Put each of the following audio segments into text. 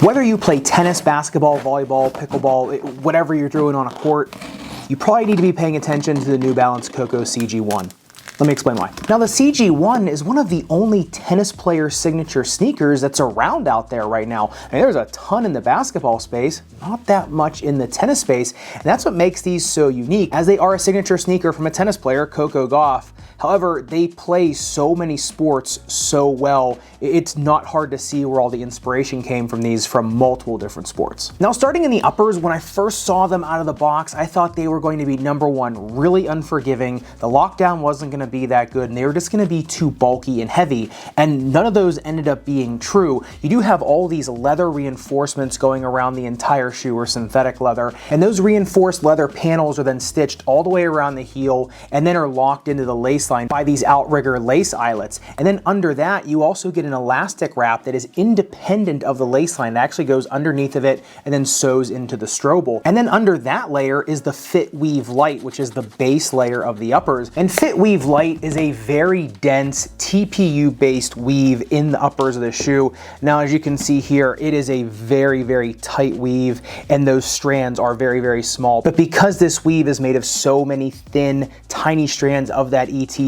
Whether you play tennis, basketball, volleyball, pickleball, whatever you're doing on a court, you probably need to be paying attention to the New Balance Coco CG1. Let me explain why. Now the CG1 is one of the only tennis player signature sneakers that's around out there right now. I mean, there's a ton in the basketball space, not that much in the tennis space, and that's what makes these so unique, as they are a signature sneaker from a tennis player, Coco Gauff. However, they play so many sports so well, it's not hard to see where all the inspiration came from these from multiple different sports. Now, starting in the uppers, when I first saw them out of the box, I thought they were going to be number one, really unforgiving. The lockdown wasn't going to be that good, and they were just going to be too bulky and heavy, and none of those ended up being true. You do have all these leather reinforcements going around the entire shoe, or synthetic leather, and those reinforced leather panels are then stitched all the way around the heel and then are locked into the lace line by these outrigger lace eyelets. And then under that, you also get an elastic wrap that is independent of the lace line. That actually goes underneath of it and then sews into the strobel. And then under that layer is the Fit Weave Light, which is the base layer of the uppers. And Fit Weave Light is a very dense TPU based weave in the uppers of the shoe. Now, as you can see here, it is a very, very tight weave, and those strands are very, very small. But because this weave is made of so many thin, tiny strands of that eTPU,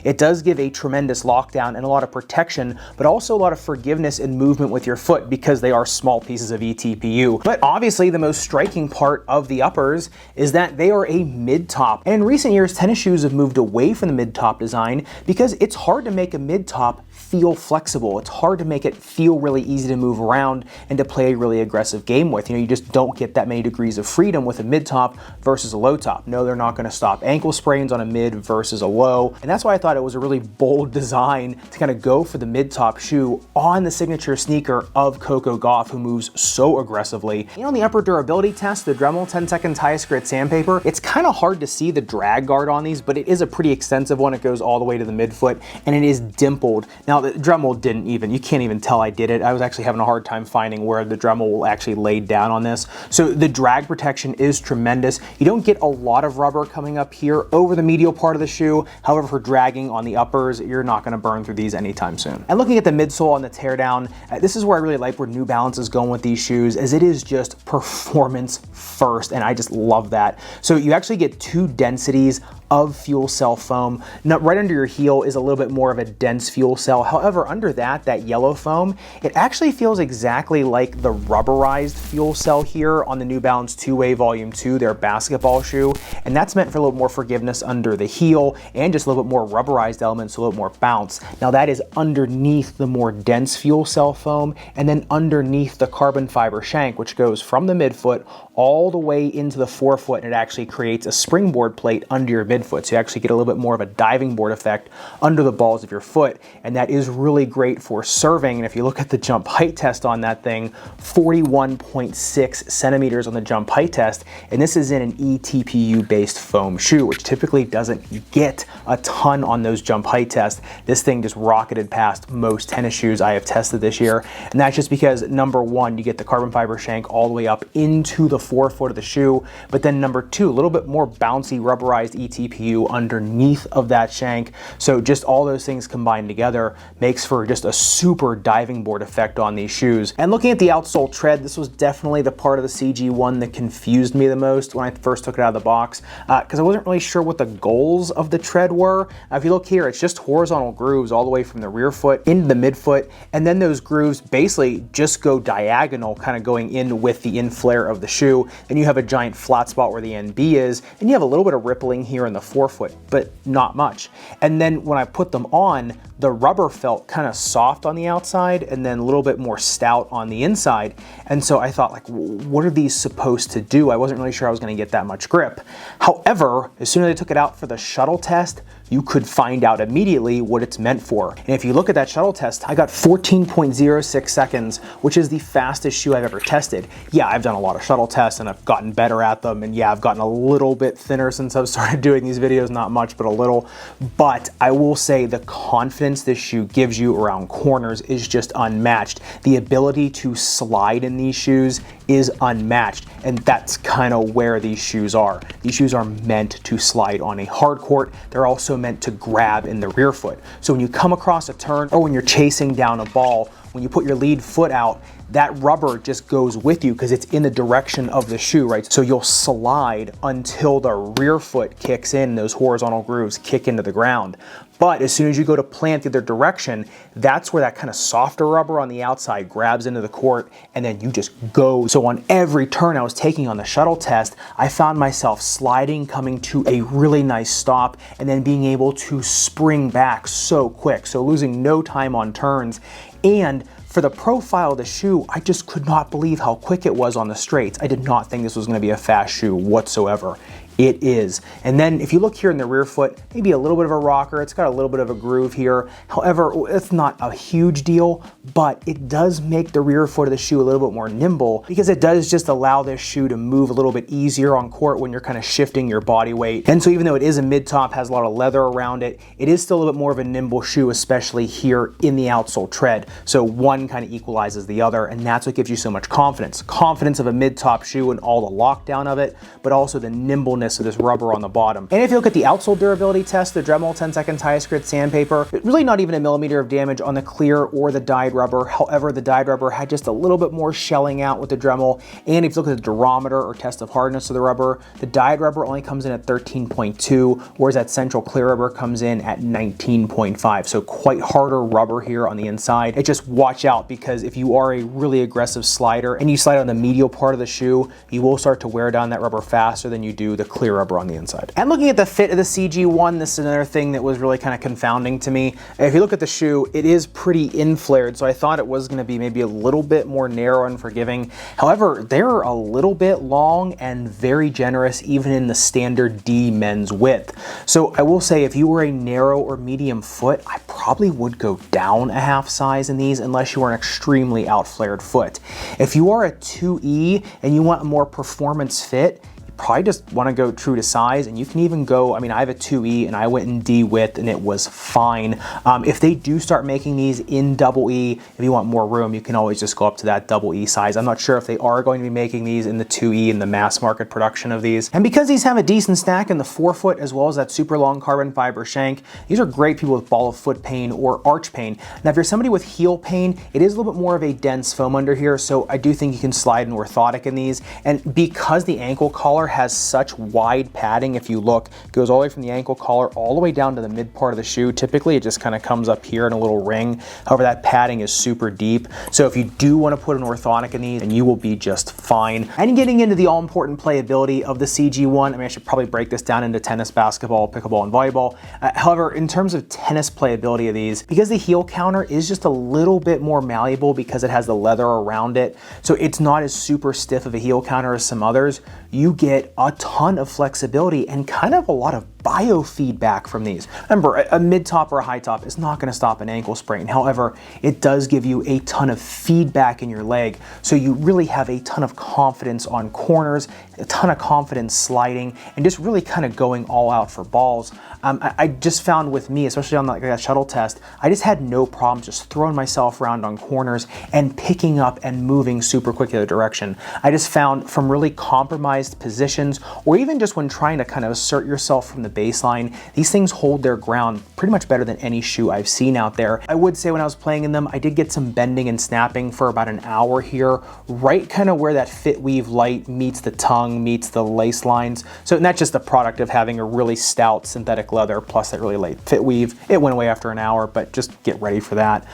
it does give a tremendous lockdown and a lot of protection, but also a lot of forgiveness and movement with your foot because they are small pieces of eTPU. But obviously the most striking part of the uppers is that they are a mid-top. And in recent years, tennis shoes have moved away from the mid-top design because it's hard to make a mid-top feel flexible. It's hard to make it feel really easy to move around and to play a really aggressive game with. You know, you just don't get that many degrees of freedom with a mid-top versus a low-top. No, they're not going to stop ankle sprains on a mid versus a low. And that's why I thought it was a really bold design to kind of go for the mid-top shoe on the signature sneaker of Coco Gauff, who moves so aggressively. You know, on the upper durability test, the Dremel 10-second Tire Grit sandpaper, it's kind of hard to see the drag guard on these, but it is a pretty extensive one. It goes all the way to the midfoot, and it is dimpled. Now, the Dremel didn't even, you can't even tell I did it. I was actually having a hard time finding where the Dremel actually laid down on this. So the drag protection is tremendous. You don't get a lot of rubber coming up here over the medial part of the shoe. However, for dragging on the uppers, you're not going to burn through these anytime soon. And looking at the midsole on the teardown, this is where I really like where New Balance is going with these shoes, as it is just performance first, and I just love that. So you actually get two densities of fuel cell foam. Now, right under your heel is a little bit more of a dense fuel cell. However, under that yellow foam, it actually feels exactly like the rubberized fuel cell here on the New Balance 2-Way Volume 2, their basketball shoe. And that's meant for a little more forgiveness under the heel and just a little bit more rubberized elements, a little bit more bounce. Now that is underneath the more dense fuel cell foam, and then underneath the carbon fiber shank, which goes from the midfoot all the way into the forefoot, and it actually creates a springboard plate under your midfoot. So you actually get a little bit more of a diving board effect under the balls of your foot, and that is really great for serving. And if you look at the jump height test on that thing, 41.6 centimeters on the jump height test, and this is in an eTPU based foam shoe, which typically doesn't get a ton on those jump height tests. This thing just rocketed past most tennis shoes I have tested this year, and that's just because number one, you get the carbon fiber shank all the way up into the forefoot of the shoe, but then number two, a little bit more bouncy rubberized eTPU underneath of that shank. So just all those things combined together makes for just a super diving board effect on these shoes. And looking at the outsole tread, this was definitely the part of the CG1 that confused me the most when I first took it out of the box, because I wasn't really sure what the goals of the tread were. If you look here, it's just horizontal grooves all the way from the rear foot into the midfoot, and then those grooves basically just go diagonal, kind of going in with the in flare of the shoe. And you have a giant flat spot where the NB is, and you have a little bit of rippling here in the forefoot, but not much. And then when I put them on, the rubber felt kind of soft on the outside and then a little bit more stout on the inside. And so I thought, like, what are these supposed to do? I wasn't really sure I was going to get that much grip. However, as soon as I took it out for the shuttle test, you could find out immediately what it's meant for. And if you look at that shuttle test, I got 14.06 seconds, which is the fastest shoe I've ever tested. Yeah, I've done a lot of shuttle tests and I've gotten better at them. And yeah, I've gotten a little bit thinner since I've started doing these videos, not much, but a little. But I will say the confidence this shoe gives you around corners is just unmatched. The ability to slide in these shoes is unmatched. And that's kind of where these shoes are. These shoes are meant to slide on a hard court. They're also meant to grab in the rear foot. So when you come across a turn or when you're chasing down a ball, when you put your lead foot out, that rubber just goes with you because it's in the direction of the shoe, right? So you'll slide until the rear foot kicks in, those horizontal grooves kick into the ground. But as soon as you go to plant the other direction, that's where that kind of softer rubber on the outside grabs into the court, and then you just go. So on every turn I was taking on the shuttle test, I found myself sliding, coming to a really nice stop, and then being able to spring back so quick. So losing no time on turns. And for the profile of the shoe, I just could not believe how quick it was on the straights. I did not think this was going to be a fast shoe whatsoever. It is. And then if you look here in the rear foot, maybe a little bit of a rocker. It's got a little bit of a groove here. However, it's not a huge deal, but it does make the rear foot of the shoe a little bit more nimble because it does just allow this shoe to move a little bit easier on court when you're kind of shifting your body weight. And so even though it is a mid-top, has a lot of leather around it, it is still a little bit more of a nimble shoe, especially here in the outsole tread. So one kind of equalizes the other, and that's what gives you so much confidence. Confidence of a mid-top shoe and all the lockdown of it, but also the nimbleness of this rubber on the bottom. And if you look at the outsole durability test, the Dremel 10 seconds highest grit sandpaper, really not even a millimeter of damage on the clear or the dyed rubber. However, the dyed rubber had just a little bit more shelling out with the Dremel. And if you look at the durometer or test of hardness of the rubber, the dyed rubber only comes in at 13.2, whereas that central clear rubber comes in at 19.5. So quite harder rubber here on the inside. It just watch out, because if you are a really aggressive slider and you slide on the medial part of the shoe, you will start to wear down that rubber faster than you do the clear rubber on the inside. And looking at the fit of the CG1, this is another thing that was really kind of confounding to me. If you look at the shoe, it is pretty inflared, so I thought it was going to be maybe a little bit more narrow and forgiving. However, they're a little bit long and very generous even in the standard D men's width. So I will say, if you were a narrow or medium foot, I probably would go down a half size in these unless you are an extremely outflared foot. If you are a 2E and you want a more performance fit, probably just want to go true to size, and you can even go, I mean, I have a 2E and I went in D width and it was fine. If they do start making these in double E, if you want more room, you can always just go up to that double E size. I'm not sure if they are going to be making these in the 2E in the mass market production of these. And because these have a decent stack in the forefoot as well as that super long carbon fiber shank, these are great people with ball of foot pain or arch pain. Now, if you're somebody with heel pain, it is a little bit more of a dense foam under here, so I do think you can slide an orthotic in these. And because the ankle collar has such wide padding, if you look, it goes all the way from the ankle collar all the way down to the mid part of the shoe. Typically it just kind of comes up here in a little ring. However, that padding is super deep, so if you do want to put an orthotic in these, then you will be just fine. And getting into the all-important playability of the CG1, I mean, I should probably break this down into tennis, basketball, pickleball, and volleyball. However, in terms of tennis playability of these, because the heel counter is just a little bit more malleable because it has the leather around it, so it's not as super stiff of a heel counter as some others, you get a ton of flexibility and kind of a lot of biofeedback from these. Remember, a mid-top or a high top is not going to stop an ankle sprain. However, it does give you a ton of feedback in your leg, so you really have a ton of confidence on corners, a ton of confidence sliding, and just really kind of going all out for balls. I just found with me, especially on that shuttle test, I just had no problem just throwing myself around on corners and picking up and moving super quick the other direction. I just found from really compromised positions, or even just when trying to kind of assert yourself from the baseline, these things hold their ground pretty much better than any shoe I've seen out there. I would say when I was playing in them, I did get some bending and snapping for about an hour here, right kind of where that fit weave light meets the tongue, meets the lace lines. So, and that's just the product of having a really stout synthetic leather plus that really light fit weave. It went away after an hour, but just get ready for that.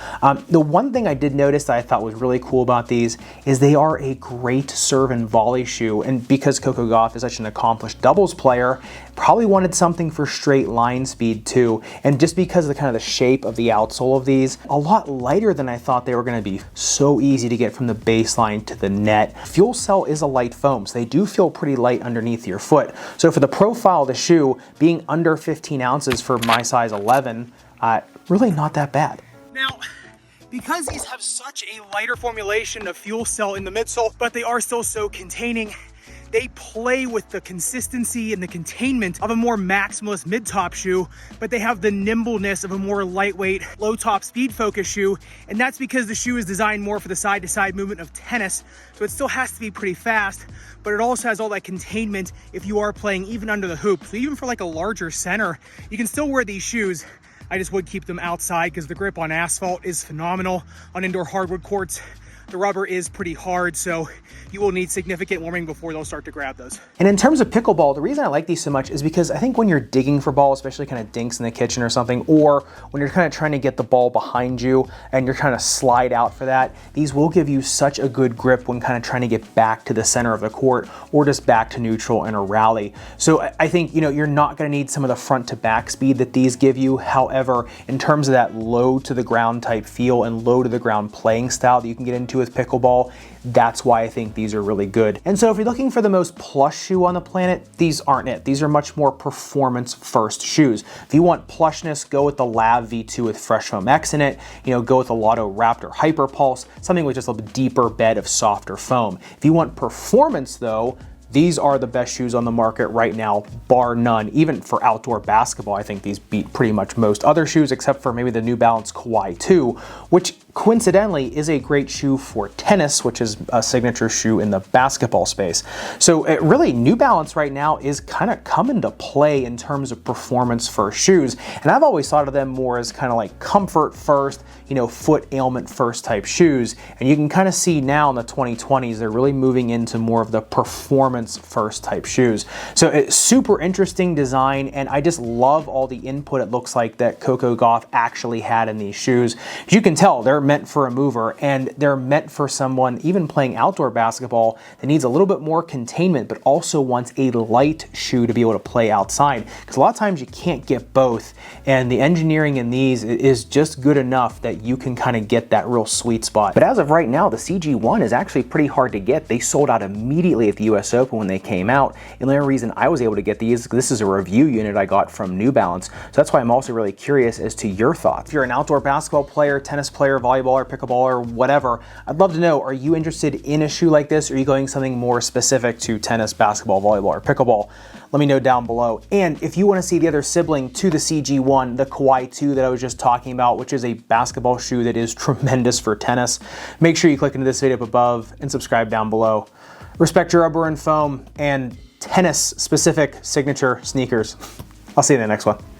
The one thing I did notice that I thought was really cool about these is they are a great serve and volley shoe, and because Coco Gauff is such an accomplished doubles player, probably wanted something for straight line speed too. And just because of the kind of the shape of the outsole of these, a lot lighter than I thought they were going to be. So easy to get from the baseline to the net. Fuel Cell is a light foam, so they do feel pretty light underneath your foot. So for the profile of the shoe, being under 15 ounces for my size 11, really not that bad. Now, because these have such a lighter formulation of Fuel Cell in the midsole, but they are still so containing, they play with the consistency and the containment of a more maximalist mid-top shoe, but they have the nimbleness of a more lightweight, low-top speed-focused shoe, and that's because the shoe is designed more for the side-to-side movement of tennis, so it still has to be pretty fast, but it also has all that containment if you are playing even under the hoop. So even for like a larger center, you can still wear these shoes. I just would keep them outside because the grip on asphalt is phenomenal on indoor hardwood courts. the rubber is pretty hard, so you will need significant warming before they'll start to grab those. And in terms of pickleball, the reason I like these so much is because I think when you're digging for ball, especially kind of dinks in the kitchen or something, or when you're kind of trying to get the ball behind you and you're trying to slide out for that, these will give you such a good grip when kind of trying to get back to the center of the court or just back to neutral in a rally. So I think, you know, you're not going to need some of the front to back speed that these give you. However, in terms of that low to the ground type feel and low to the ground playing style that you can get into with pickleball, that's why I think these are really good. And so if you're looking for the most plush shoe on the planet, these aren't it. These are much more performance first shoes. If you want plushness, go with the Lav V2 with Fresh Foam X in it. You know, go with the Lotto Raptor Hyper Pulse, something with just a deeper bed of softer foam. If you want performance though, these are the best shoes on the market right now, bar none. Even for outdoor basketball, I think these beat pretty much most other shoes, except for maybe the New Balance Kauai 2, which coincidentally is a great shoe for tennis, which is a signature shoe in the basketball space. So really, New Balance right now is kind of coming to play in terms of performance first shoes. And I've always thought of them more as kind of like comfort first, you know, foot ailment first type shoes. And you can kind of see now in the 2020s, they're really moving into more of the performance first type shoes. So it's super interesting design, and I just love all the input it looks like that Coco Gauff actually had in these shoes. As you can tell, they're meant for a mover, and they're meant for someone even playing outdoor basketball that needs a little bit more containment, but also wants a light shoe to be able to play outside. Because a lot of times you can't get both, and the engineering in these is just good enough that you can kind of get that real sweet spot. But as of right now, the CG1 is actually pretty hard to get. They sold out immediately at the US Open when they came out. And the only reason I was able to get these, this is a review unit I got from New Balance. So that's why I'm also really curious as to your thoughts. If you're an outdoor basketball player, tennis player, volleyballer, pickleballer, whatever, I'd love to know, are you interested in a shoe like this? Or are you going something more specific to tennis, basketball, volleyball, or pickleball? Let me know down below. And if you want to see the other sibling to the CG1, the Kauai 2 that I was just talking about, which is a basketball shoe that is tremendous for tennis, make sure you click into this video up above and subscribe down below. Respect your rubber and foam and tennis specific signature sneakers. I'll see you in the next one.